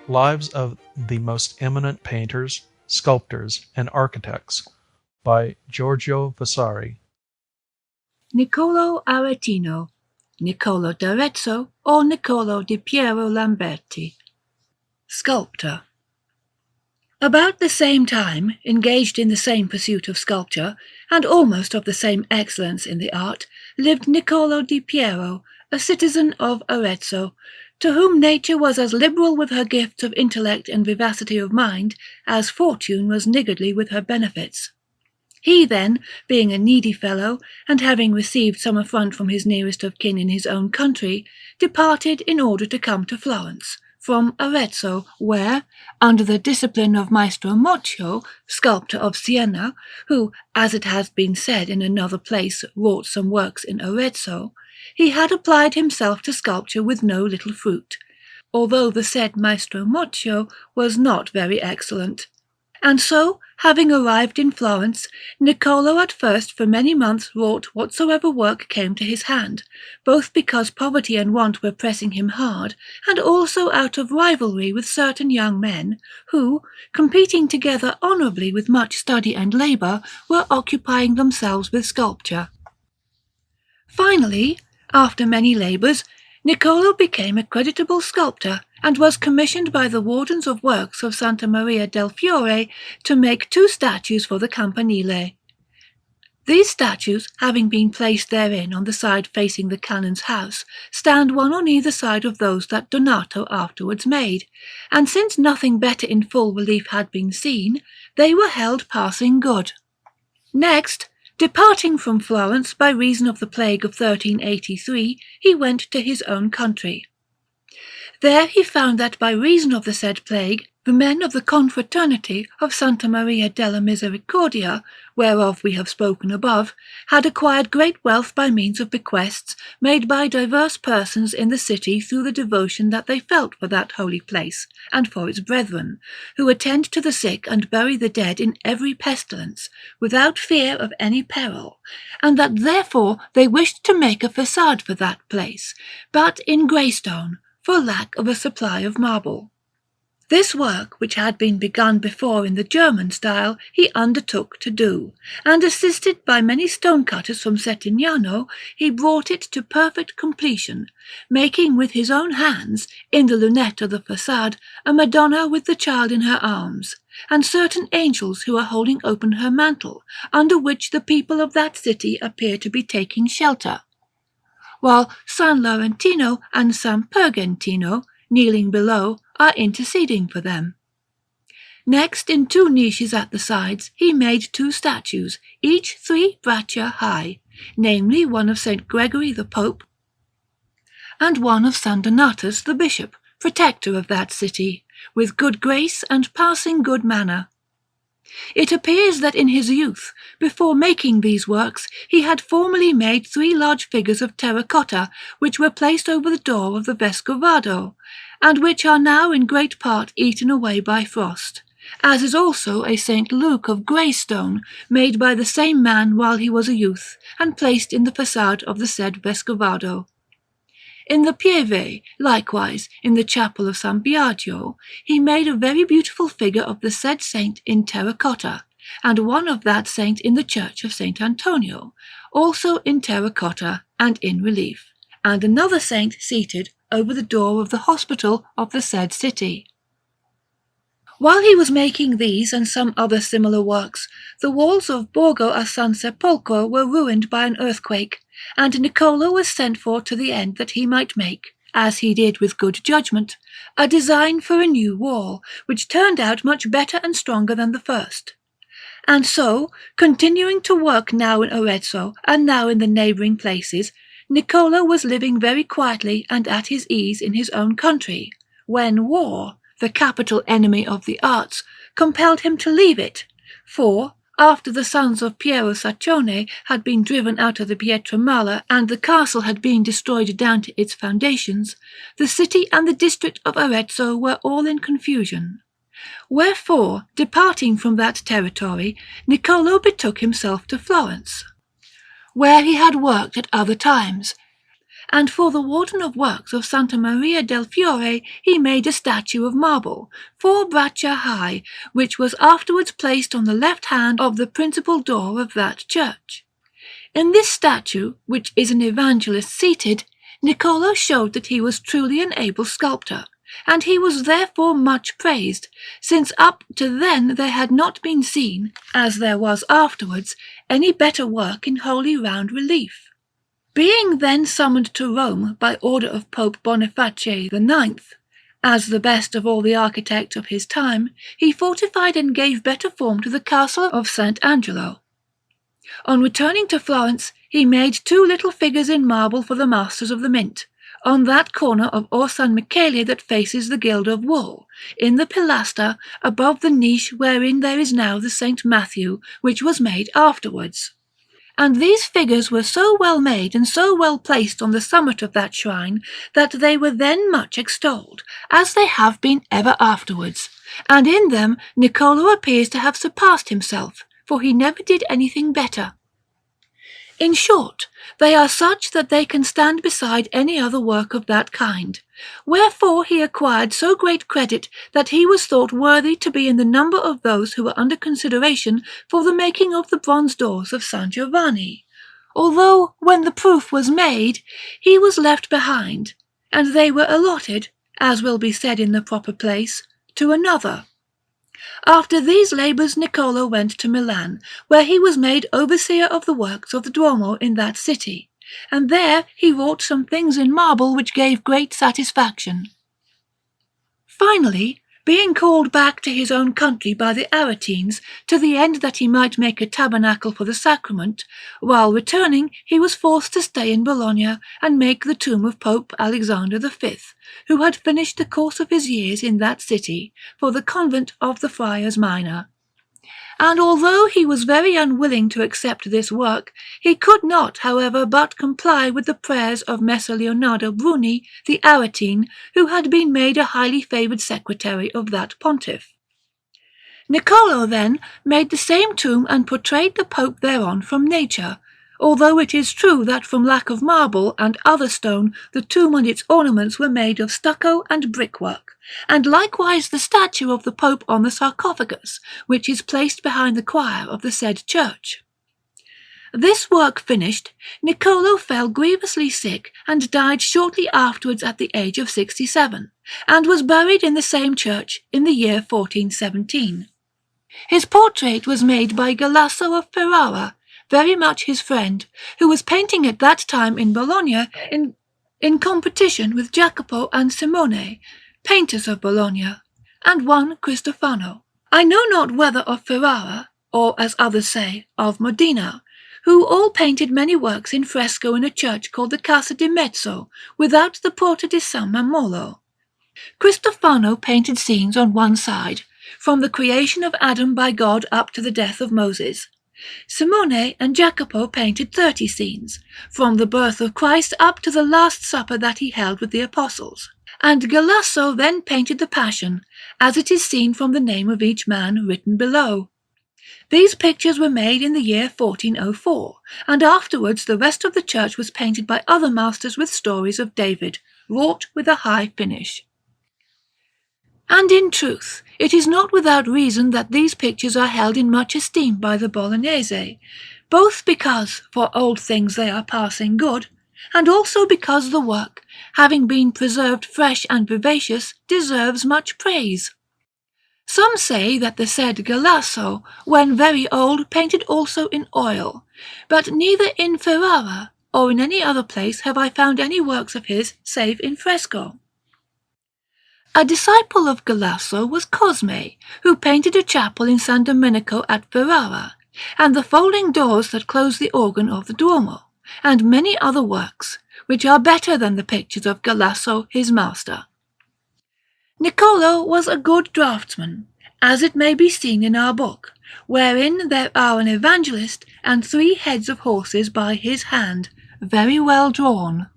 Lives of the Most Eminent Painters, Sculptors, and Architects by Giorgio Vasari. Niccolo Aretino, Niccolo d'Arezzo, or Niccolò di Piero Lamberti. Sculptor. About the same time, engaged in the same pursuit of sculpture, and almost of the same excellence in the art, lived Niccolò di Piero, a citizen of Arezzo, to whom nature was as liberal with her gifts of intellect and vivacity of mind as fortune was niggardly with her benefits. He then, being a needy fellow, and having received some affront from his nearest of kin in his own country, departed in order to come to Florence, from Arezzo, where, under the discipline of Maestro Moccio, sculptor of Siena, who, as it has been said in another place, wrought some works in Arezzo, he had applied himself to sculpture with no little fruit, although the said Maestro Moccio was not very excellent. And so, having arrived in Florence, Niccolo at first for many months wrought whatsoever work came to his hand, both because poverty and want were pressing him hard, and also out of rivalry with certain young men, who, competing together honourably with much study and labour, were occupying themselves with sculpture. Finally, after many labours, Niccolo became a creditable sculptor, and was commissioned by the wardens of works of Santa Maria del Fiore to make 2 statues for the Campanile. These statues, having been placed therein on the side facing the canon's house, stand one on either side of those that Donato afterwards made, and since nothing better in full relief had been seen, they were held passing good. Next, departing from Florence by reason of the plague of 1383, he went to his own country. There he found that by reason of the said plague, the men of the confraternity of Santa Maria della Misericordia, whereof we have spoken above, had acquired great wealth by means of bequests made by divers persons in the city through the devotion that they felt for that holy place, and for its brethren, who attend to the sick and bury the dead in every pestilence, without fear of any peril, and that therefore they wished to make a façade for that place, but in greystone, for lack of a supply of marble. This work, which had been begun before in the German style, he undertook to do, and assisted by many stonecutters from Settignano, he brought it to perfect completion, making with his own hands, in the lunette of the façade, a Madonna with the Child in her arms, and certain angels who are holding open her mantle, under which the people of that city appear to be taking shelter, while San Laurentino and San Pergentino, kneeling below, are interceding for them. Next, in 2 niches at the sides, he made 2 statues, each 3 braccia high, namely one of St. Gregory the Pope, and one of San Donatus the Bishop, protector of that city, with good grace and passing good manner. It appears that in his youth, before making these works, he had formerly made 3 large figures of terra cotta, which were placed over the door of the Vescovado, and which are now in great part eaten away by frost, as is also a St. Luke of grey stone, made by the same man while he was a youth, and placed in the façade of the said Vescovado. In the Pieve, likewise, in the chapel of San Biagio, he made a very beautiful figure of the said saint in terra cotta, and one of that saint in the church of St. Antonio, also in terra cotta and in relief, and another saint seated over the door of the hospital of the said city. While he was making these and some other similar works, the walls of Borgo a San Sepolcro were ruined by an earthquake, and Niccolo was sent for to the end that he might make, as he did with good judgment, a design for a new wall, which turned out much better and stronger than the first. And so, continuing to work now in Arezzo and now in the neighbouring places, Niccolo was living very quietly and at his ease in his own country, when war, the capital enemy of the arts, compelled him to leave it, for, after the sons of Piero Saccione had been driven out of the Pietramala and the castle had been destroyed down to its foundations, the city and the district of Arezzo were all in confusion. Wherefore, departing from that territory, Niccolo betook himself to Florence, where he had worked at other times, and for the Warden of Works of Santa Maria del Fiore he made a statue of marble, 4 braccia high, which was afterwards placed on the left hand of the principal door of that church. In this statue, which is an Evangelist seated, Niccolo showed that he was truly an able sculptor, and he was therefore much praised, since up to then there had not been seen, as there was afterwards, any better work in holy round relief. Being then summoned to Rome by order of Pope Boniface IX, as the best of all the architects of his time, he fortified and gave better form to the castle of St. Angelo. On returning to Florence, he made 2 little figures in marble for the Masters of the Mint, on that corner of Orsanmichele that faces the Guild of Wool, in the pilaster above the niche wherein there is now the St. Matthew, which was made afterwards. And these figures were so well made and so well placed on the summit of that shrine that they were then much extolled, as they have been ever afterwards, and in them Niccolo appears to have surpassed himself, for he never did anything better. In short, they are such that they can stand beside any other work of that kind, wherefore he acquired so great credit that he was thought worthy to be in the number of those who were under consideration for the making of the bronze doors of San Giovanni, although when the proof was made, he was left behind, and they were allotted, as will be said in the proper place, to another. After these labours Niccolo went to Milan, where he was made overseer of the works of the Duomo in that city, and there he wrought some things in marble which gave great satisfaction. Finally, being called back to his own country by the Aretines, to the end that he might make a tabernacle for the sacrament, while returning he was forced to stay in Bologna and make the tomb of Pope Alexander V, who had finished the course of his years in that city, for the convent of the Friars Minor. And although he was very unwilling to accept this work, he could not, however, but comply with the prayers of Messer Leonardo Bruni, the Aretine, who had been made a highly favoured secretary of that pontiff. Niccolo then made the same tomb and portrayed the Pope thereon from nature, although it is true that from lack of marble and other stone the tomb and its ornaments were made of stucco and brickwork, and likewise the statue of the Pope on the sarcophagus, which is placed behind the choir of the said church. This work finished, Niccolo fell grievously sick and died shortly afterwards at the age of 67, and was buried in the same church in the year 1417. His portrait was made by Galasso of Ferrara, very much his friend, who was painting at that time in Bologna in competition with Jacopo and Simone, painters of Bologna, and one Cristofano. I know not whether of Ferrara, or as others say, of Modena, who all painted many works in fresco in a church called the Casa di Mezzo, without the Porta di San Mammolo. Cristofano painted scenes on one side, from the creation of Adam by God up to the death of Moses. Simone and Jacopo painted 30 scenes, from the birth of Christ up to the Last Supper that he held with the Apostles. And Galasso then painted the Passion, as it is seen from the name of each man written below. These pictures were made in the year 1404, and afterwards the rest of the church was painted by other masters with stories of David, wrought with a high finish. And in truth, it is not without reason that these pictures are held in much esteem by the Bolognese, both because for old things they are passing good, and also because the work, having been preserved fresh and vivacious, deserves much praise. Some say that the said Galasso, when very old, painted also in oil, but neither in Ferrara or in any other place have I found any works of his save in fresco. A disciple of Galasso was Cosme, who painted a chapel in San Domenico at Ferrara, and the folding doors that close the organ of the Duomo, and many other works, which are better than the pictures of Galasso his master. Niccolo was a good draughtsman, as it may be seen in our book, wherein there are an Evangelist and 3 heads of horses by his hand, very well drawn.